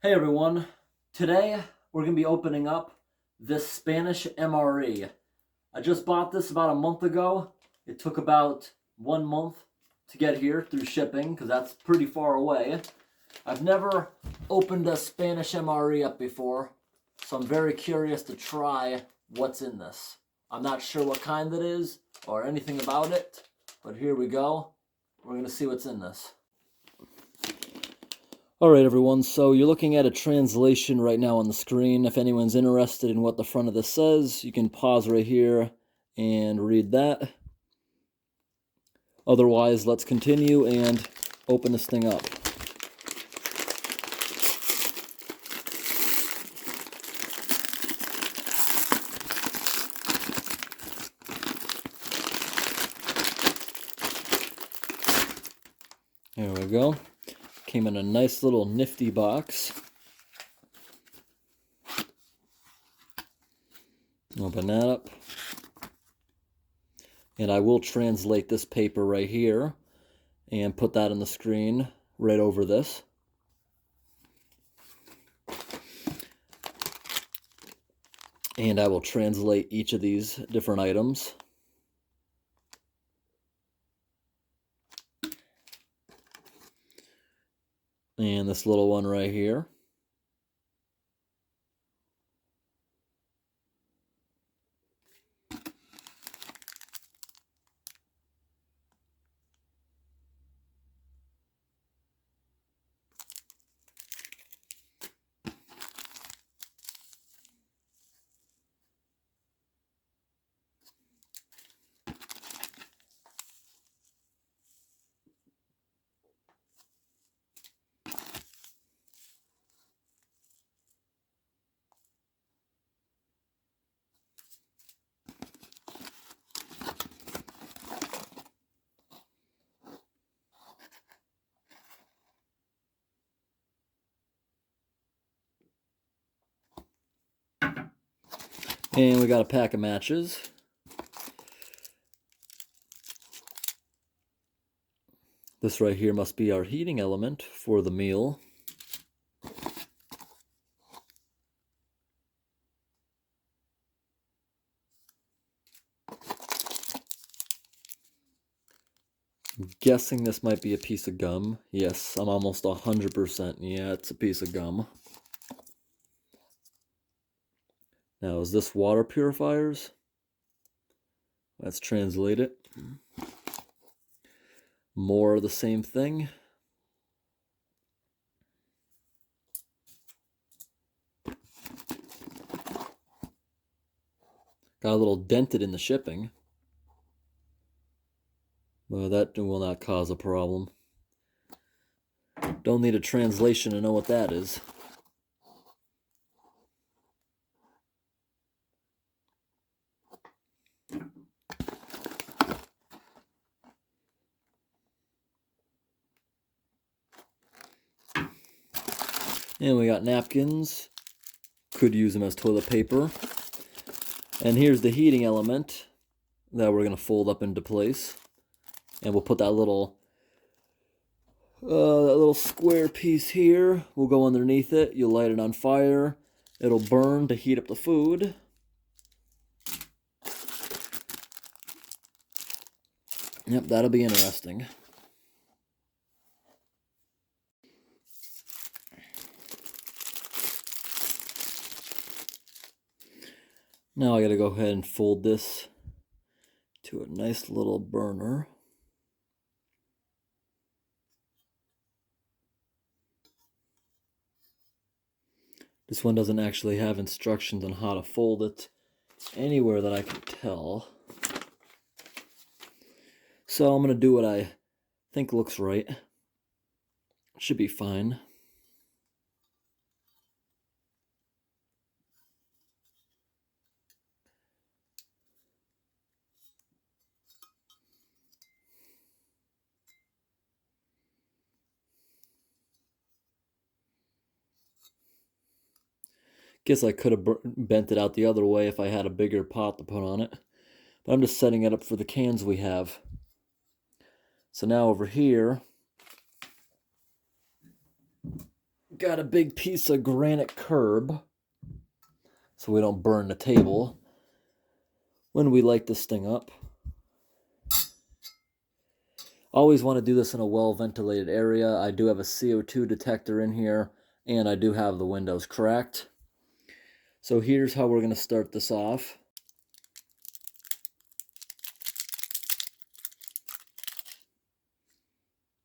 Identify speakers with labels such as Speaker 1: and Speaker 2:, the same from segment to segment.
Speaker 1: Hey everyone, today we're going to be opening up this Spanish MRE. I just bought this about a month ago. It took about 1 month to get here through shipping because that's pretty far away. I've never opened a Spanish MRE up before, so I'm very curious to try what's in this. I'm not sure what kind it is or anything about it, but here we go. We're going to see what's in this. Alright everyone, so you're looking at a translation right now on the screen. If anyone's interested in what the front of this says, you can pause right here and read that. Otherwise, let's continue and open this thing up. There we go. Came in a nice little nifty box. Open that up. And I will translate this paper right here and put that on the screen right over this. And I will translate each of these different items. And this little one right here. And we got a pack of matches. This right here must be our heating element for the meal. I'm guessing this might be a piece of gum. Yes, I'm almost 100%. Yeah, it's a piece of gum. Now, is this water purifiers? Let's translate it. More of the same thing. Got a little dented in the shipping. Well, that will not cause a problem. Don't need a translation to know what that is. And we got napkins. Could use them as toilet paper. And here's the heating element that we're going to fold up into place. And we'll put that little square piece here. We'll go underneath it. You'll light it on fire. It'll burn to heat up the food. Yep, that'll be interesting. Now I gotta go ahead and fold this to a nice little burner. This one doesn't actually have instructions on how to fold it anywhere that I can tell. So I'm gonna do what I think looks right. Should be fine. Guess I could have bent it out the other way if I had a bigger pot to put on it. But I'm just setting it up for the cans we have. So now over here, Got a big piece of granite curb so we don't burn the table when we light this thing up. Always want to do this in a well-ventilated area. I do have a CO2 detector in here, and I do have the windows cracked. So here's how we're going to start this off.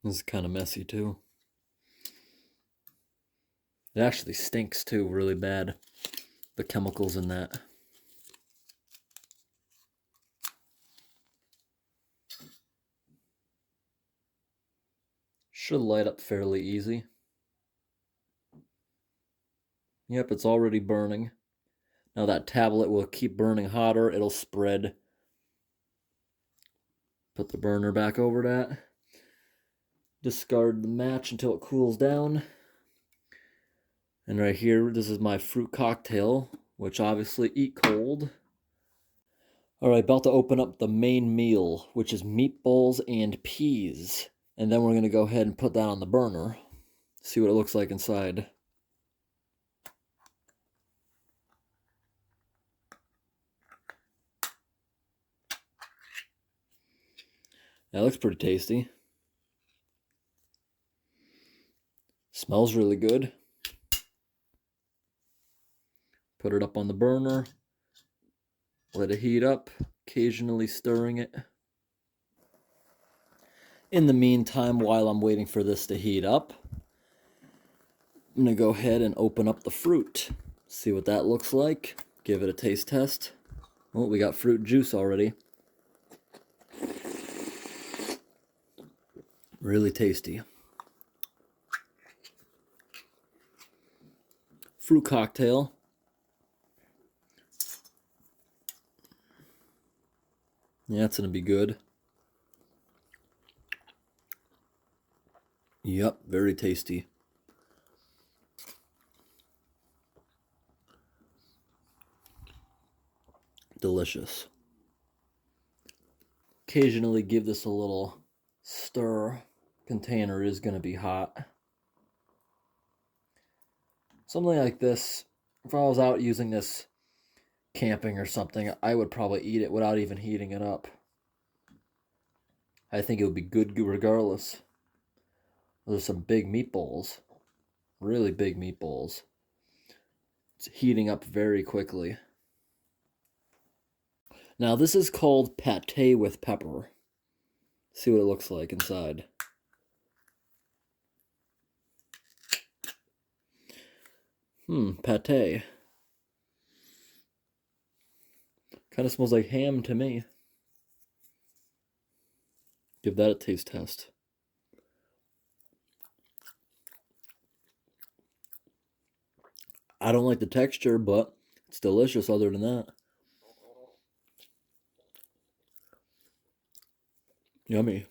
Speaker 1: This is kind of messy too. It actually stinks too, really bad. The chemicals in that. Should light up fairly easy. Yep, it's already burning. Now that tablet will keep burning hotter. It'll spread. Put the burner back over that. Discard the match until it cools down. And right here, this is my fruit cocktail, which obviously eat cold. Alright, about to open up the main meal, which is meatballs and peas. And then we're going to go ahead and put that on the burner. See what it looks like inside. That looks pretty tasty. Smells really good. Put it up on the burner. Let it heat up, occasionally stirring it. In the meantime, while I'm waiting for this to heat up, I'm going to go ahead and open up the fruit. See what that looks like. Give it a taste test. Oh, we got fruit juice already. Really tasty. Fruit cocktail. Yeah, it's going to be good. Yep, very tasty. Delicious. Occasionally give this a little stir. Container is going to be hot. Something like this, if I was out using this camping or something, I would probably eat it without even heating it up. I think it would be good regardless. There's some big meatballs. Really big meatballs. It's heating up very quickly. Now this is called pate with pepper. See what it looks like inside. Pate. Kind of smells like ham to me. Give that a taste test. I don't like the texture, but it's delicious other than that. Yummy.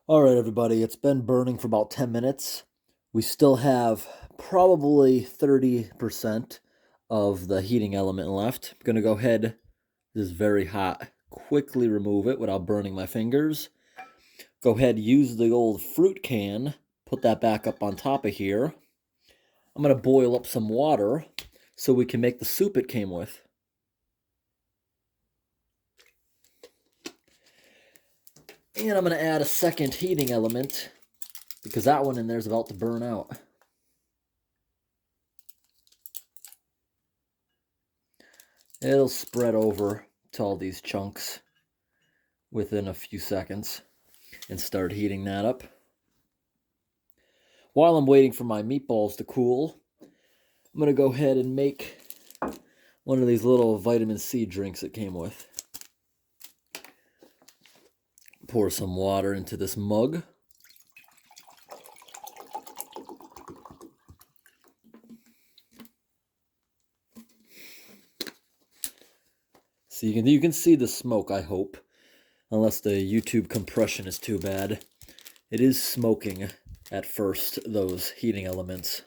Speaker 1: Alright everybody, it's been burning for about 10 minutes. We still have probably 30% of the heating element left. I'm going to go ahead, this is very hot, quickly remove it without burning my fingers. Go ahead, use the old fruit can, put that back up on top of here. I'm going to boil up some water so we can make the soup it came with. And I'm going to add a second heating element because that one in there is about to burn out. It'll spread over to all these chunks within a few seconds and start heating that up. While I'm waiting for my meatballs to cool, I'm going to go ahead and make one of these little vitamin C drinks it came with. Pour some water into this mug. So you can see the smoke, I hope. Unless the YouTube compression is too bad. It is smoking at first, those heating elements.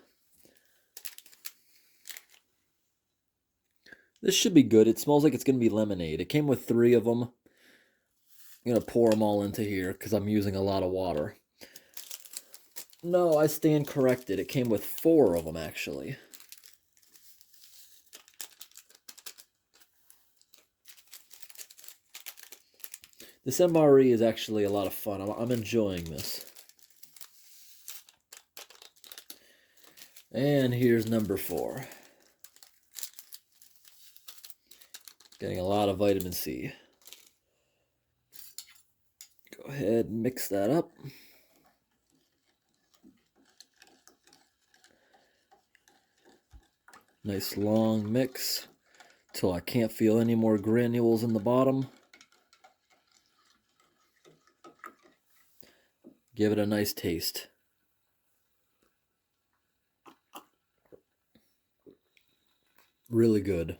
Speaker 1: This should be good. It smells like it's going to be lemonade. It came with 3 of them. I'm going to pour them all into here because I'm using a lot of water. No, I stand corrected. It came with 4 of them, actually. This MRE is actually a lot of fun. I'm enjoying this. And here's number 4. Getting a lot of vitamin C. Go ahead and mix that up. Nice long mix till I can't feel any more granules in the bottom. Give it a nice taste. Really good.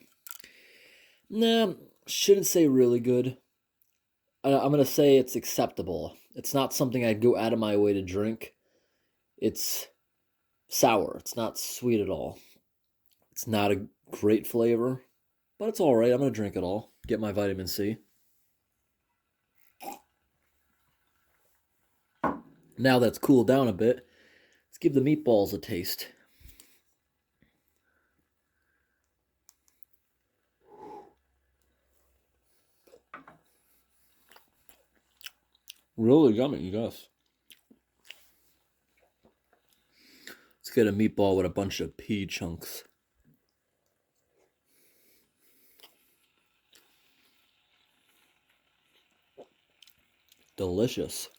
Speaker 1: Nah, shouldn't say really good. I'm going to say it's acceptable. It's not something I'd go out of my way to drink. It's sour. It's not sweet at all. It's not a great flavor, but it's all right. I'm going to drink it all. Get my vitamin C. Now that's cooled down a bit, let's give the meatballs a taste. Really yummy, you guys. Let's get a meatball with a bunch of pea chunks. Delicious.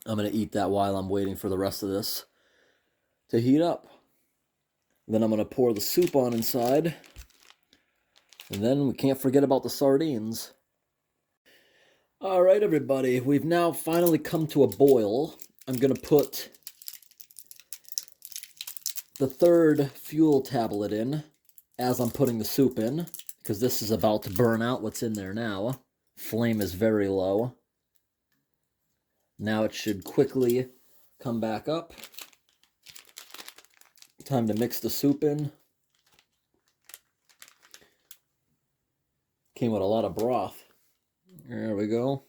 Speaker 1: I'm going to eat that while I'm waiting for the rest of this to heat up. Then I'm going to pour the soup on inside. And then we can't forget about the sardines. All right, everybody. We've now finally come to a boil. I'm going to put the 3rd fuel tablet in as I'm putting the soup in, because this is about to burn out what's in there now. Flame is very low. Now it should quickly come back up. Time to mix the soup in. Came with a lot of broth. There we go.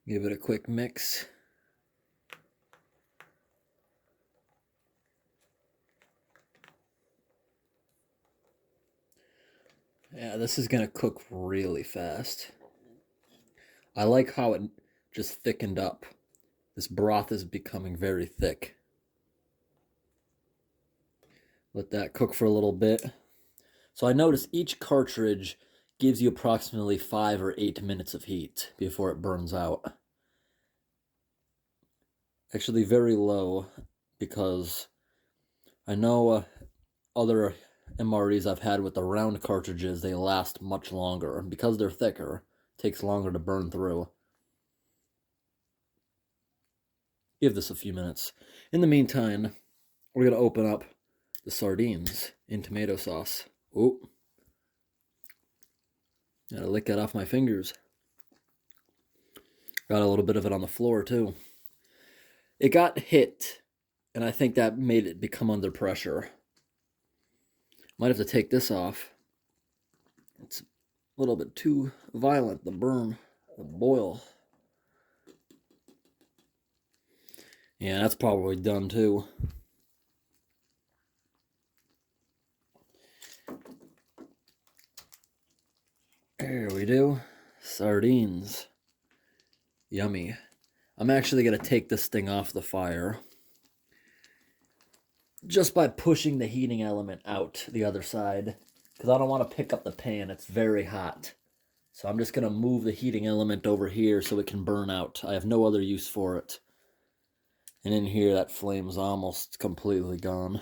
Speaker 1: Give it a quick mix. Yeah, this is going to cook really fast. I like how it just thickened up. This broth is becoming very thick. Let that cook for a little bit. So I notice each cartridge gives you approximately 5 or 8 minutes of heat before it burns out. Actually very low, because I know other MREs I've had with the round cartridges, they last much longer. And because they're thicker, it takes longer to burn through. Give this a few minutes. In the meantime, we're going to open up the sardines in tomato sauce. Oh, gotta lick that off my fingers. Got a little bit of it on the floor too. It got hit, and I think that made it become under pressure. Might have to take this off. It's a little bit too violent, the burn, the boil. Yeah, that's probably done too. There we do. Sardines. Yummy. I'm actually going to take this thing off the fire just by pushing the heating element out the other side, because I don't want to pick up the pan. It's very hot. So I'm just going to move the heating element over here so it can burn out. I have no other use for it. And in here, that flame's almost completely gone.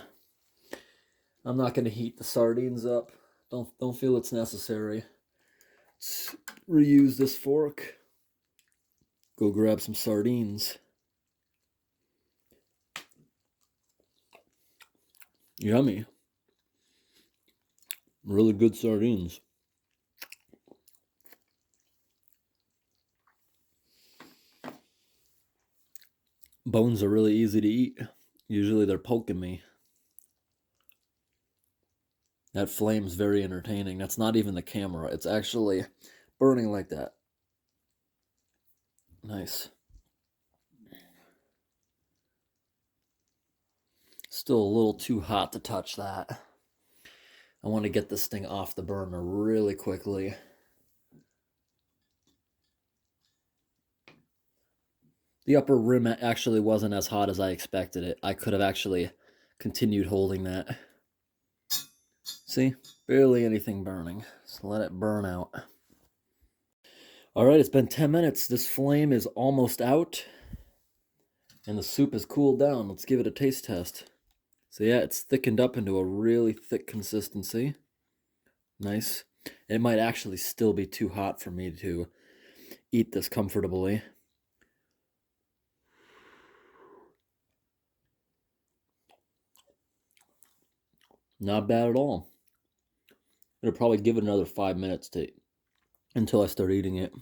Speaker 1: I'm not going to heat the sardines up. Don't feel it's necessary. Let's reuse this fork. Go grab some sardines. Yummy. Really good sardines. Bones are really easy to eat. Usually they're poking me. That flame's very entertaining. That's not even the camera. It's actually burning like that. Nice. Still a little too hot to touch that. I want to get this thing off the burner really quickly. The upper rim actually wasn't as hot as I expected it. I could have actually continued holding that. See? Barely anything burning. So let it burn out. Alright, it's been 10 minutes. This flame is almost out. And the soup has cooled down. Let's give it a taste test. So yeah, it's thickened up into a really thick consistency. Nice. And it might actually still be too hot for me to eat this comfortably. Not bad at all. It'll probably give it another 5 minutes until I start eating it.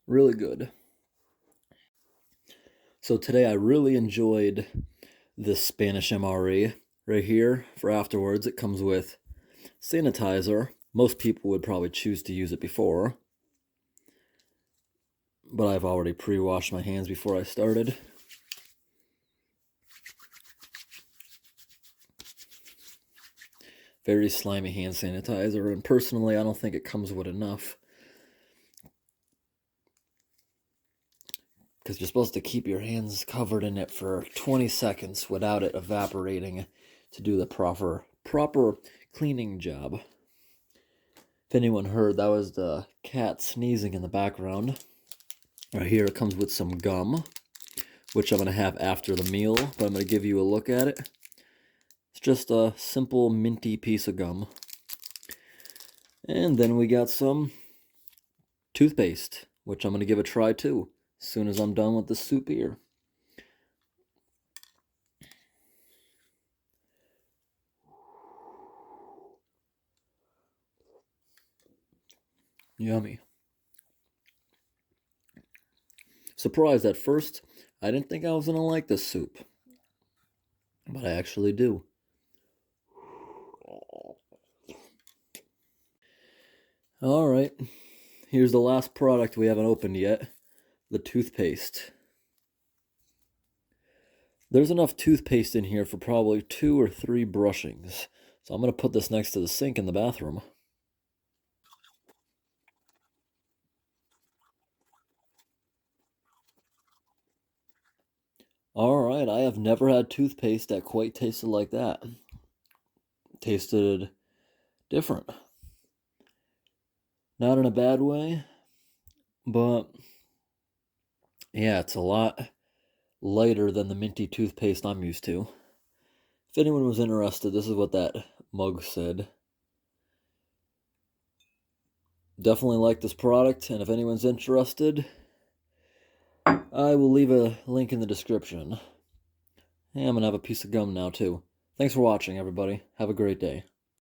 Speaker 1: Really good. So today I really enjoyed this Spanish MRE right here for afterwards. It comes with sanitizer. Most people would probably choose to use it before, but I've already pre-washed my hands before I started. Very slimy hand sanitizer, and personally I don't think it comes with enough, because you're supposed to keep your hands covered in it for 20 seconds without it evaporating to do the proper cleaning job. If anyone heard, that was the cat sneezing in the background. Right here it comes with some gum, which I'm going to have after the meal, but I'm going to give you a look at it. It's just a simple minty piece of gum. And then we got some toothpaste, which I'm going to give a try too, as soon as I'm done with the soup here. Yummy. Surprised at first. I didn't think I was going to like this soup, but I actually do. Alright, here's the last product we haven't opened yet, the toothpaste. There's enough toothpaste in here for probably 2 or 3 brushings, so I'm going to put this next to the sink in the bathroom. Alright, I have never had toothpaste that quite tasted like that. Tasted different. Not in a bad way, but yeah, it's a lot lighter than the minty toothpaste I'm used to. If anyone was interested, this is what that mug said. Definitely like this product, and if anyone's interested, I will leave a link in the description. Hey, I'm gonna have a piece of gum now too. Thanks for watching, everybody. Have a great day.